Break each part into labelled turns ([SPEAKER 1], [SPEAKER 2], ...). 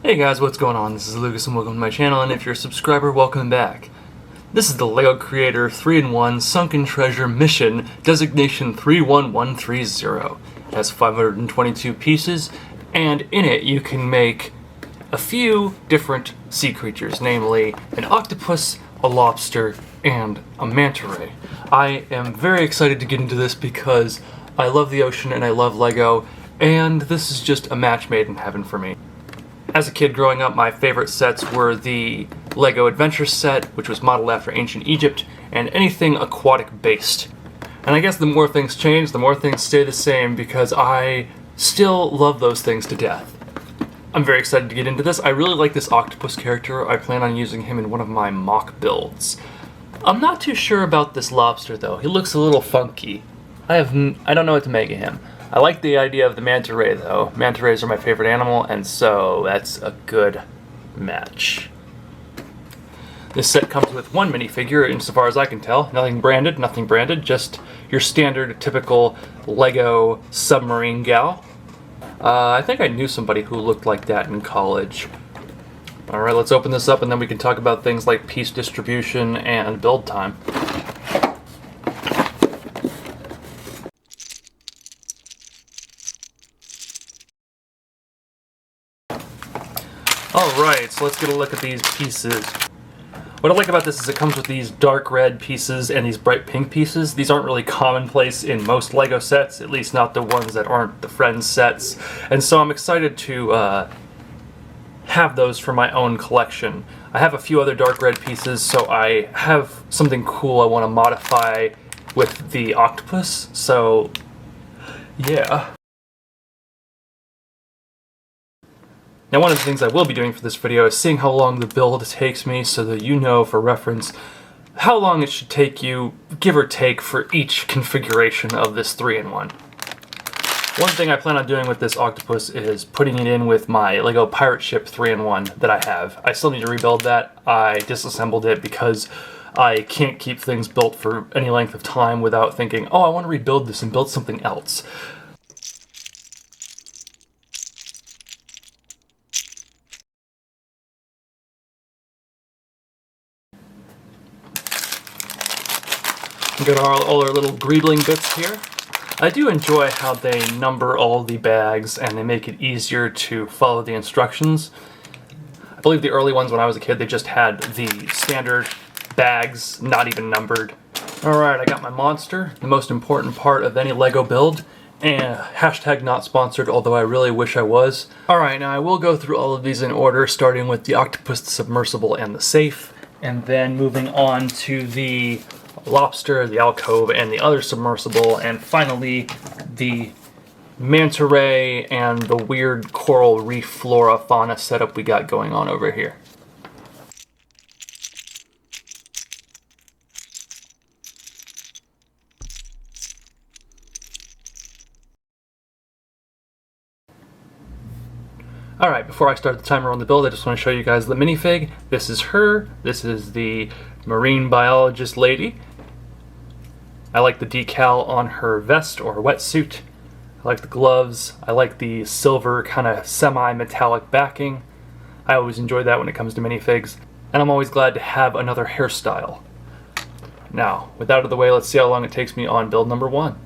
[SPEAKER 1] Hey guys, what's going on? This is Lukas and welcome to my channel, and if you're a subscriber, welcome back. This is the LEGO Creator 3-in-1 Sunken Treasure Mission, designation 31130. It has 522 pieces, and in it you can make a few different sea creatures, namely an octopus, a lobster, and a manta ray. I am very excited to get into this because I love the ocean and I love LEGO, and this is just a match made in heaven for me. As a kid growing up, my favorite sets were the LEGO Adventure set, which was modeled after ancient Egypt, and anything aquatic based. And I guess the more things change, the more things stay the same, because I still love those things to death. I'm very excited to get into this. I really like this octopus character. I plan on using him in one of my mock builds. I'm not too sure about this lobster though. He looks a little funky. I don't know what to make of him. I like the idea of the manta ray though. Manta rays are my favorite animal, and so that's a good match. This set comes with one minifigure, insofar as I can tell. Nothing branded, just your standard, typical LEGO submarine gal. I think I knew somebody who looked like that in college. Alright, let's open this up and then we can talk about things like piece distribution and build time. Alright, so let's get a look at these pieces. What I like about this is it comes with these dark red pieces and these bright pink pieces. These aren't really commonplace in most LEGO sets, at least not the ones that aren't the Friends sets. And so I'm excited to have those for my own collection. I have a few other dark red pieces, so I have something cool I want to modify with the octopus, so yeah. Now, one of the things I will be doing for this video is seeing how long the build takes me, so that you know, for reference, how long it should take you, give or take, for each configuration of this 3-in-1. One thing I plan on doing with this octopus is putting it in with my LEGO pirate ship 3-in-1 that I have. I still need to rebuild that. I disassembled it because I can't keep things built for any length of time without thinking, oh, I want to rebuild this and build something else. We got all our little greebling bits here. I do enjoy how they number all the bags and they make it easier to follow the instructions. I believe the early ones when I was a kid, they just had the standard bags, not even numbered. Alright, I got my monster, the most important part of any LEGO build, and hashtag not sponsored, although I really wish I was. Alright, now I will go through all of these in order, starting with the octopus, the submersible, and the safe, and then moving on to the lobster, the alcove, and the other submersible, and finally the manta ray and the weird coral reef flora fauna setup we got going on over here. Alright, before I start the timer on the build, I just want to show you guys the minifig. This is her. This is the marine biologist lady. I like the decal on her vest or wetsuit. I like the gloves. I like the silver kind of semi-metallic backing. I always enjoy that when it comes to minifigs. And I'm always glad to have another hairstyle. Now, with that out of the way, let's see how long it takes me on build number 1.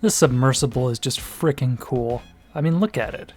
[SPEAKER 2] This submersible is just freaking cool. I mean, look at it.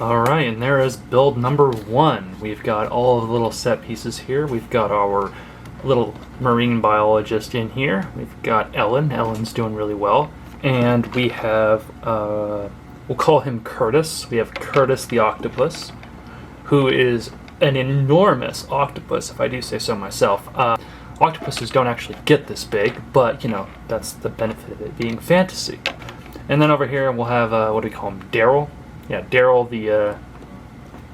[SPEAKER 1] Alright, and there is build number 1. We've got all of the little set pieces here. We've got our little marine biologist in here. We've got Ellen. Ellen's doing really well. And we have, we'll call him Curtis. We have Curtis the octopus, who is an enormous octopus, if I do say so myself. Octopuses don't actually get this big, but, you know, that's the benefit of it being fantasy. And then over here we'll have, what do we call him, Daryl? Yeah, Daryl, the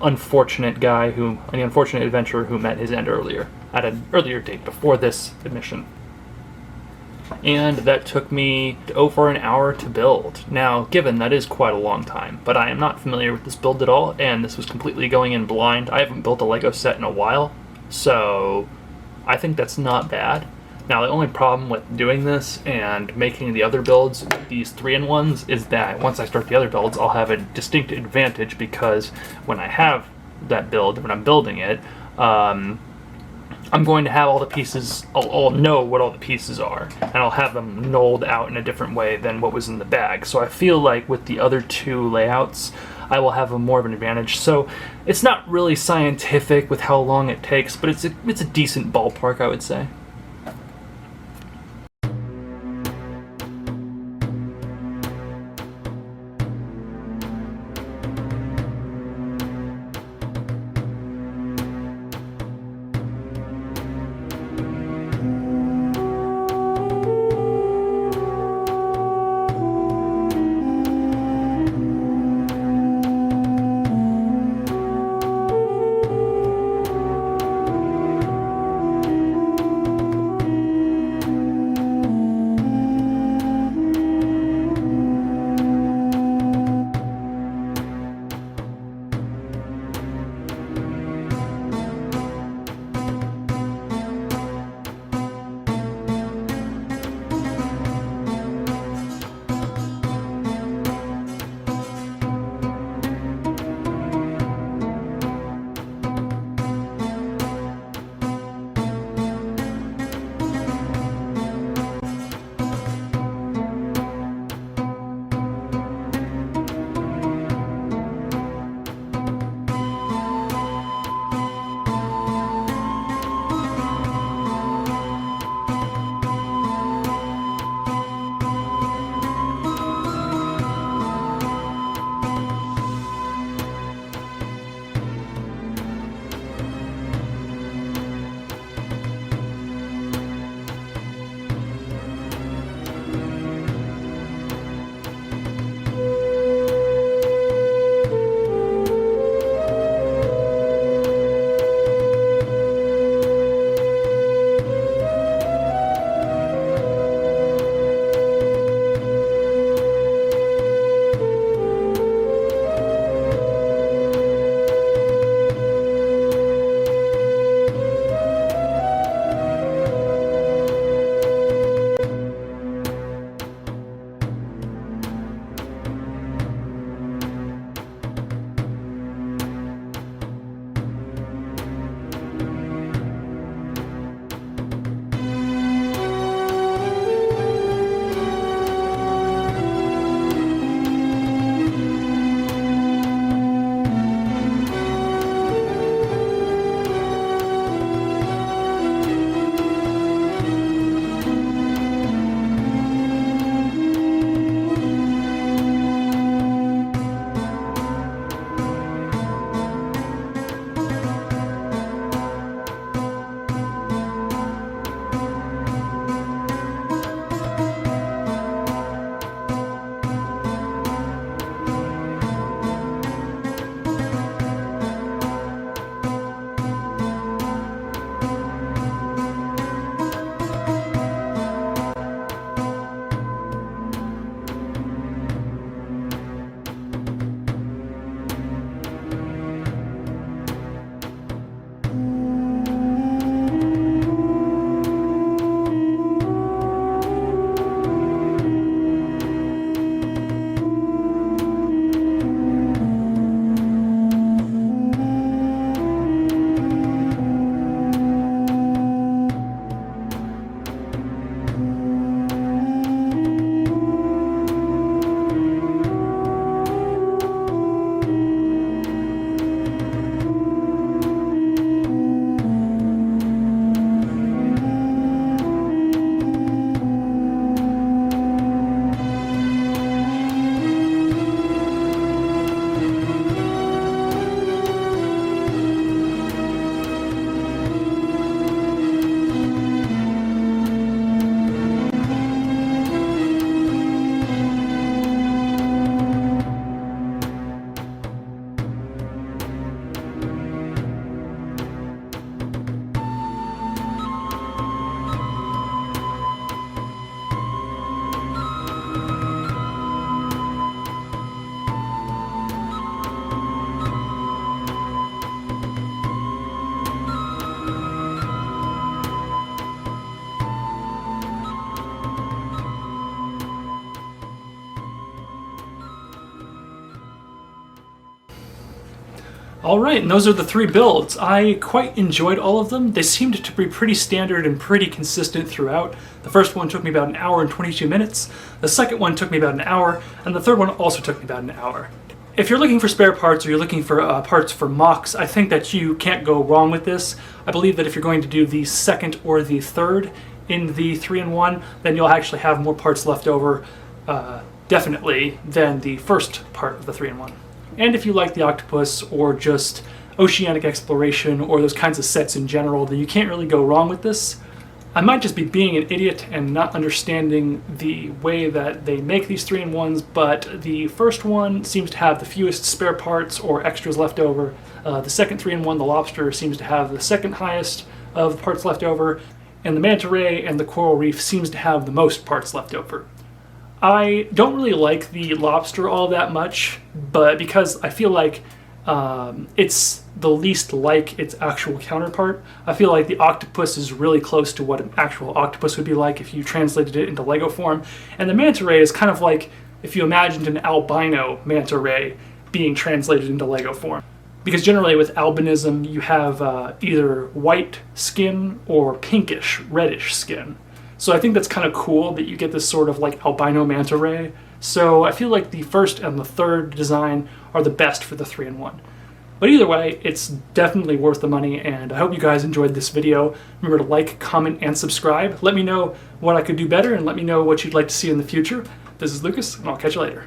[SPEAKER 1] unfortunate guy the unfortunate adventurer who met his end earlier, at an earlier date before this admission. And that took me over an hour to build. Now, given that is quite a long time, but I am not familiar with this build at all, and this was completely going in blind. I haven't built a Lego set in a while, so I think that's not bad. Now, the only problem with doing this and making the other builds, these 3-in-1s, is that once I start the other builds, I'll have a distinct advantage, because when I have that build, when I'm building it, I'm going to have all the pieces, I'll know what all the pieces are, and I'll have them nulled out in a different way than what was in the bag. So I feel like with the other two layouts, I will have more of an advantage. So it's not really scientific with how long it takes, but it's a decent ballpark, I would say.
[SPEAKER 2] Alright, and those are the 3 builds. I quite enjoyed all of them. They seemed to be pretty standard and pretty consistent throughout. The first one took me about an hour and 22 minutes, the second one took me about an hour, and the third one also took me about an hour. If you're looking for spare parts or you're looking for parts for mocks, I think that you can't go wrong with this. I believe that if you're going to do the second or the third in the 3-in-1, then you'll actually have more parts left over, definitely, than the first part of the 3-in-1. And if you like the octopus or just oceanic exploration or those kinds of sets in general, then you can't really go wrong with this. I might just be being an idiot and not understanding the way that they make these 3-in-1s, but the first one seems to have the fewest spare parts or extras left over. The second 3-in-1, the lobster, seems to have the second highest of the parts left over, and the manta ray and the coral reef seems to have the most parts left over. I don't really like the lobster all that much, but because I feel like it's the least like its actual counterpart, I feel like the octopus is really close to what an actual octopus would be like if you translated it into Lego form, and the manta ray is kind of like if you imagined an albino manta ray being translated into Lego form. Because generally with albinism you have either white skin or pinkish, reddish skin. So I think that's kind of cool that you get this sort of like albino manta ray. So I feel like the first and the third design are the best for the 3-in-1. But either way, it's definitely worth the money, and I hope you guys enjoyed this video. Remember to like, comment, and subscribe. Let me know what I could do better, and let me know what you'd like to see in the future. This is Lucas, and I'll catch you later.